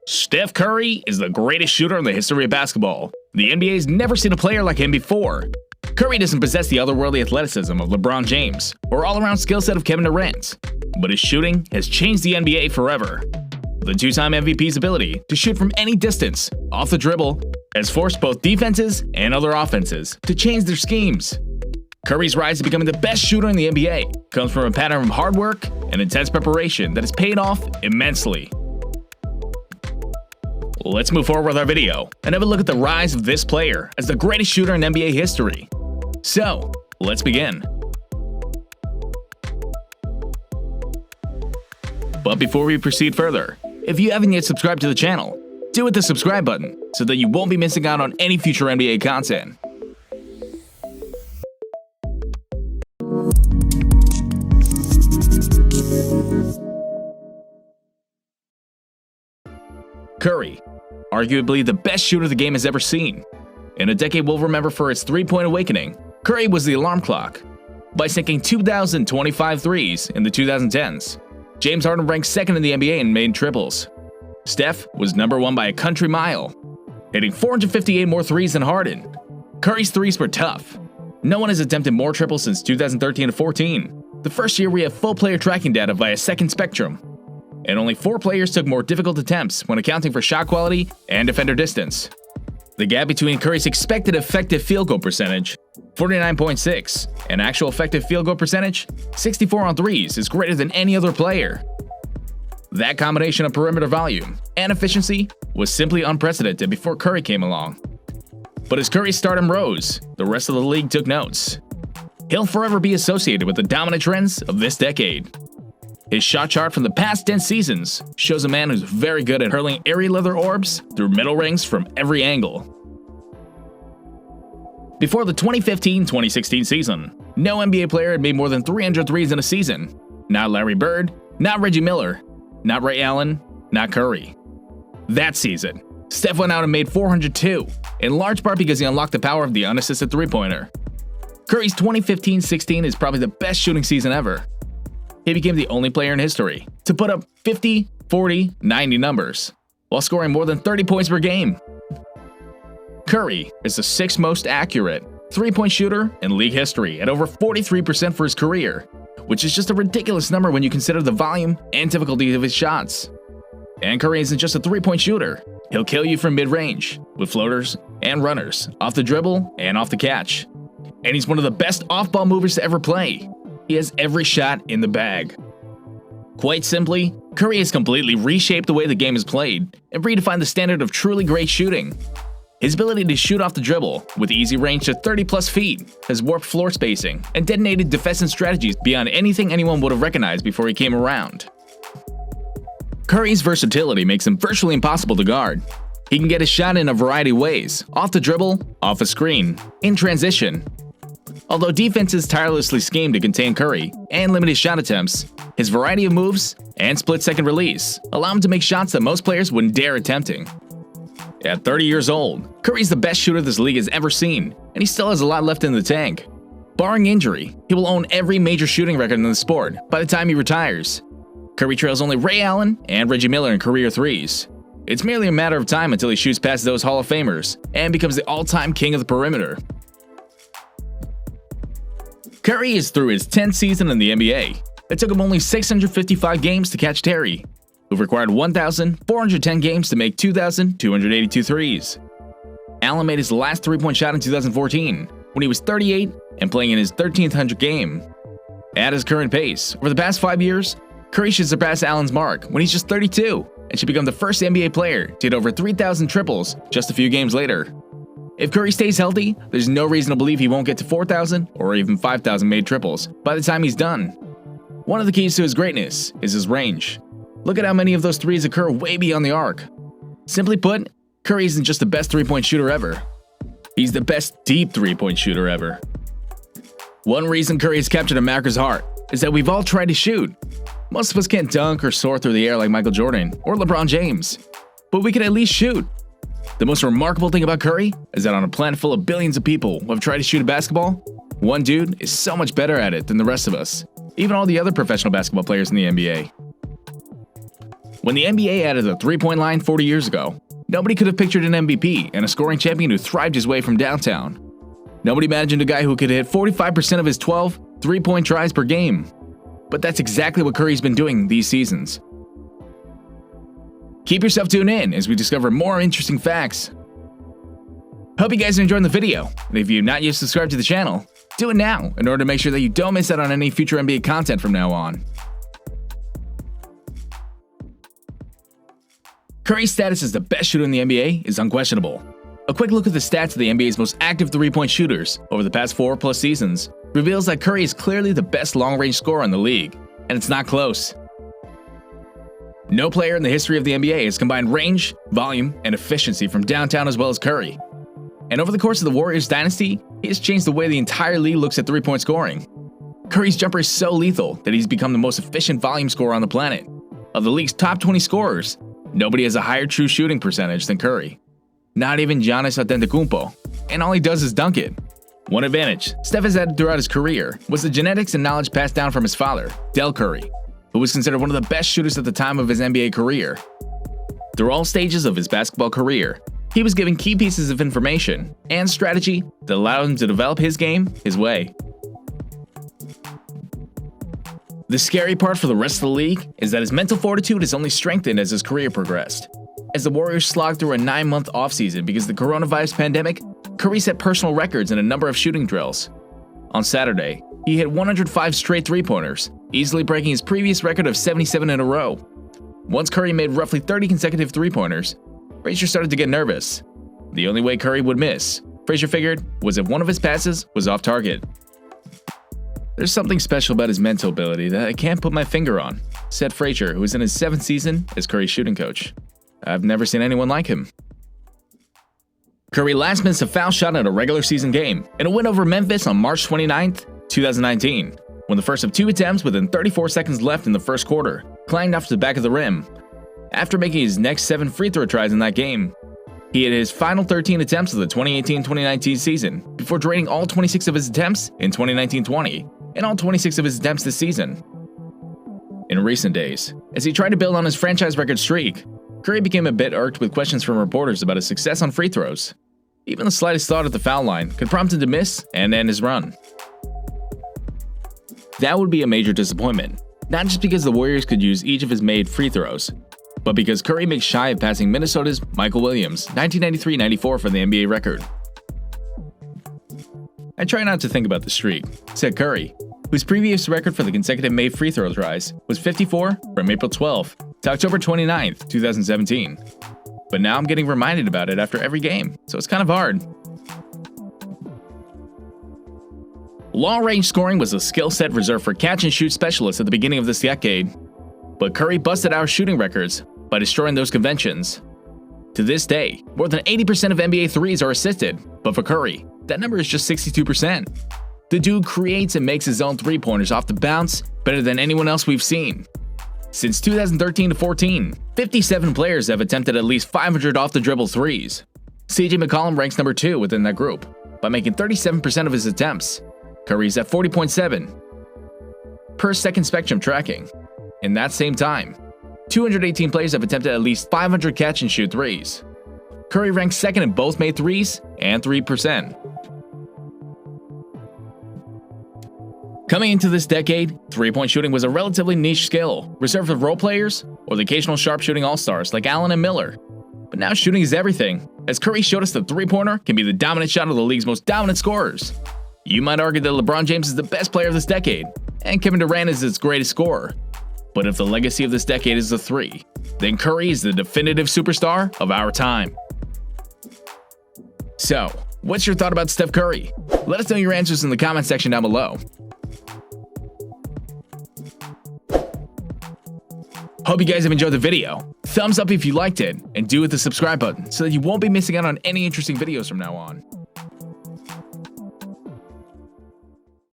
Steph Curry is the greatest shooter in the history of basketball. The NBA's never seen a player like him before. Curry doesn't possess the otherworldly athleticism of LeBron James or all-around skill set of Kevin Durant, but his shooting has changed the NBA forever. The two-time MVP's ability to shoot from any distance, off the dribble, has forced both defenses and other offenses to change their schemes. Curry's rise to becoming the best shooter in the NBA comes from a pattern of hard work and intense preparation that has paid off immensely. Let's move forward with our video and have a look at the rise of this player as the greatest shooter in NBA history. So, let's begin. But before we proceed further, if you haven't yet subscribed to the channel, do hit the subscribe button so that you won't be missing out on any future NBA content. Curry, arguably the best shooter the game has ever seen. In a decade we'll remember for its three-point awakening, Curry was the alarm clock. By sinking 2,025 threes in the 2010s, James Harden ranked second in the NBA in made triples. Steph was number one by a country mile, hitting 458 more threes than Harden. Curry's threes were tough. No one has attempted more triples since 2013-14, the first year we have full player tracking data via Second Spectrum. And only 4 players took more difficult attempts when accounting for shot quality and defender distance. The gap between Curry's expected effective field goal percentage, 49.6, and actual effective field goal percentage, 64 on threes, is greater than any other player. That combination of perimeter volume and efficiency was simply unprecedented before Curry came along. But as Curry's stardom rose, the rest of the league took notes. He'll forever be associated with the dominant trends of this decade. His shot chart from the past 10 seasons shows a man who's very good at hurling airy leather orbs through middle rings from every angle. Before the 2015-2016 season, no NBA player had made more than 300 threes in a season. Not Larry Bird, not Reggie Miller, not Ray Allen, not Curry. That season, Steph went out and made 402, in large part because he unlocked the power of the unassisted three-pointer. Curry's 2015-16 is probably the best shooting season ever. He became the only player in history to put up 50, 40, 90 numbers, while scoring more than 30 points per game. Curry is the 6th most accurate three-point shooter in league history at over 43% for his career, which is just a ridiculous number when you consider the volume and difficulty of his shots. And Curry isn't just a three-point shooter. He'll kill you from mid-range, with floaters and runners, off the dribble and off the catch. And he's one of the best off-ball movers to ever play. He has every shot in the bag. Quite simply, Curry has completely reshaped the way the game is played and redefined the standard of truly great shooting. His ability to shoot off the dribble with easy range to 30+ feet has warped floor spacing and detonated defensive strategies beyond anything anyone would have recognized before he came around. Curry's versatility makes him virtually impossible to guard. He can get his shot in a variety of ways: off the dribble, off a screen, in transition. Although defenses tirelessly scheme to contain Curry and limit his shot attempts, his variety of moves and split-second release allow him to make shots that most players wouldn't dare attempting. At 30 years old, Curry's the best shooter this league has ever seen, and he still has a lot left in the tank. Barring injury, he will own every major shooting record in the sport by the time he retires. Curry trails only Ray Allen and Reggie Miller in career threes. It's merely a matter of time until he shoots past those Hall of Famers and becomes the all-time king of the perimeter. Curry is through his 10th season in the NBA. It took him only 655 games to catch Terry, who required 1,410 games to make 2,282 threes. Allen made his last three-point shot in 2014, when he was 38 and playing in his 1,300th game. At his current pace, over the past 5 years, Curry should surpass Allen's mark when he's just 32 and should become the first NBA player to hit over 3,000 triples just a few games later. If Curry stays healthy, there's no reason to believe he won't get to 4,000 or even 5,000 made triples by the time he's done. One of the keys to his greatness is his range. Look at how many of those threes occur way beyond the arc. Simply put, Curry isn't just the best three-point shooter ever. He's the best deep three-point shooter ever. One reason Curry has captured America's heart is that we've all tried to shoot. Most of us can't dunk or soar through the air like Michael Jordan or LeBron James, but we can at least shoot. The most remarkable thing about Curry is that on a planet full of billions of people who have tried to shoot a basketball, one dude is so much better at it than the rest of us, even all the other professional basketball players in the NBA. When the NBA added the three-point line 40 years ago, nobody could have pictured an MVP and a scoring champion who thrived his way from downtown. Nobody imagined a guy who could hit 45% of his 12 three-point tries per game. But that's exactly what Curry's been doing these seasons. Keep yourself tuned in as we discover more interesting facts. Hope you guys are enjoying the video, and if you've not yet subscribed to the channel, do it now in order to make sure that you don't miss out on any future NBA content from now on. Curry's status as the best shooter in the NBA is unquestionable. A quick look at the stats of the NBA's most active three-point shooters over the past 4+ seasons reveals that Curry is clearly the best long-range scorer in the league, and it's not close. No player in the history of the NBA has combined range, volume, and efficiency from downtown as well as Curry. And over the course of the Warriors dynasty, he has changed the way the entire league looks at three-point scoring. Curry's jumper is so lethal that he's become the most efficient volume scorer on the planet. Of the league's top 20 scorers, nobody has a higher true shooting percentage than Curry. Not even Giannis Antetokounmpo, and all he does is dunk it. One advantage Steph has had throughout his career was the genetics and knowledge passed down from his father, Del Curry, who was considered one of the best shooters at the time of his NBA career. Through all stages of his basketball career, he was given key pieces of information and strategy that allowed him to develop his game his way. The scary part for the rest of the league is that his mental fortitude has only strengthened as his career progressed. As the Warriors slogged through a 9-month offseason because of the coronavirus pandemic, Curry set personal records in a number of shooting drills. On Saturday, he hit 105 straight three-pointers, easily breaking his previous record of 77 in a row. Once Curry made roughly 30 consecutive three-pointers, Frazier started to get nervous. The only way Curry would miss, Frazier figured, was if one of his passes was off target. "There's something special about his mental ability that I can't put my finger on," said Frazier, who is in his 7th season as Curry's shooting coach. "I've never seen anyone like him." Curry last missed a foul shot in a regular season game in a win over Memphis on March 29, 2019, when the first of 2 attempts within 34 seconds left in the first quarter clanged off the back of the rim. After making his next 7 free throw tries in that game, he hit his final 13 attempts of the 2018-2019 season before draining all 26 of his attempts in 2019-20 and all 26 of his attempts this season. In recent days, as he tried to build on his franchise record streak, Curry became a bit irked with questions from reporters about his success on free throws. Even the slightest thought at the foul line could prompt him to miss and end his run. That would be a major disappointment, not just because the Warriors could use each of his made free throws, but because Curry makes shy of passing Minnesota's Michael Williams' 1993-94 for the NBA record. "I try not to think about the streak," said Curry, whose previous record for the consecutive made free throw tries was 54 from April 12th to October 29th, 2017. "But now I'm getting reminded about it after every game, so it's kind of hard." Long-range scoring was a skill set reserved for catch-and-shoot specialists at the beginning of this decade, but Curry busted our shooting records by destroying those conventions. To this day, more than 80% of NBA threes are assisted, but for Curry, that number is just 62%. The dude creates and makes his own three-pointers off the bounce better than anyone else we've seen. Since 2013-14, 57 players have attempted at least 500 off-the-dribble threes. CJ McCollum ranks number 2 within that group, by making 37% of his attempts. Curry's at 40.7. Per Second Spectrum tracking. In that same time, 218 players have attempted at least 500 catch-and-shoot threes. Curry ranks second in both made threes and 3%. Coming into this decade, three-point shooting was a relatively niche skill, reserved for role players or the occasional sharp-shooting all-stars like Allen and Miller. But now shooting is everything, as Curry showed us that three-pointer can be the dominant shot of the league's most dominant scorers. You might argue that LeBron James is the best player of this decade, and Kevin Durant is its greatest scorer. But if the legacy of this decade is the three, then Curry is the definitive superstar of our time. So, what's your thought about Steph Curry? Let us know your answers in the comment section down below. Hope you guys have enjoyed the video. Thumbs up if you liked it, and do hit the subscribe button so that you won't be missing out on any interesting videos from now on.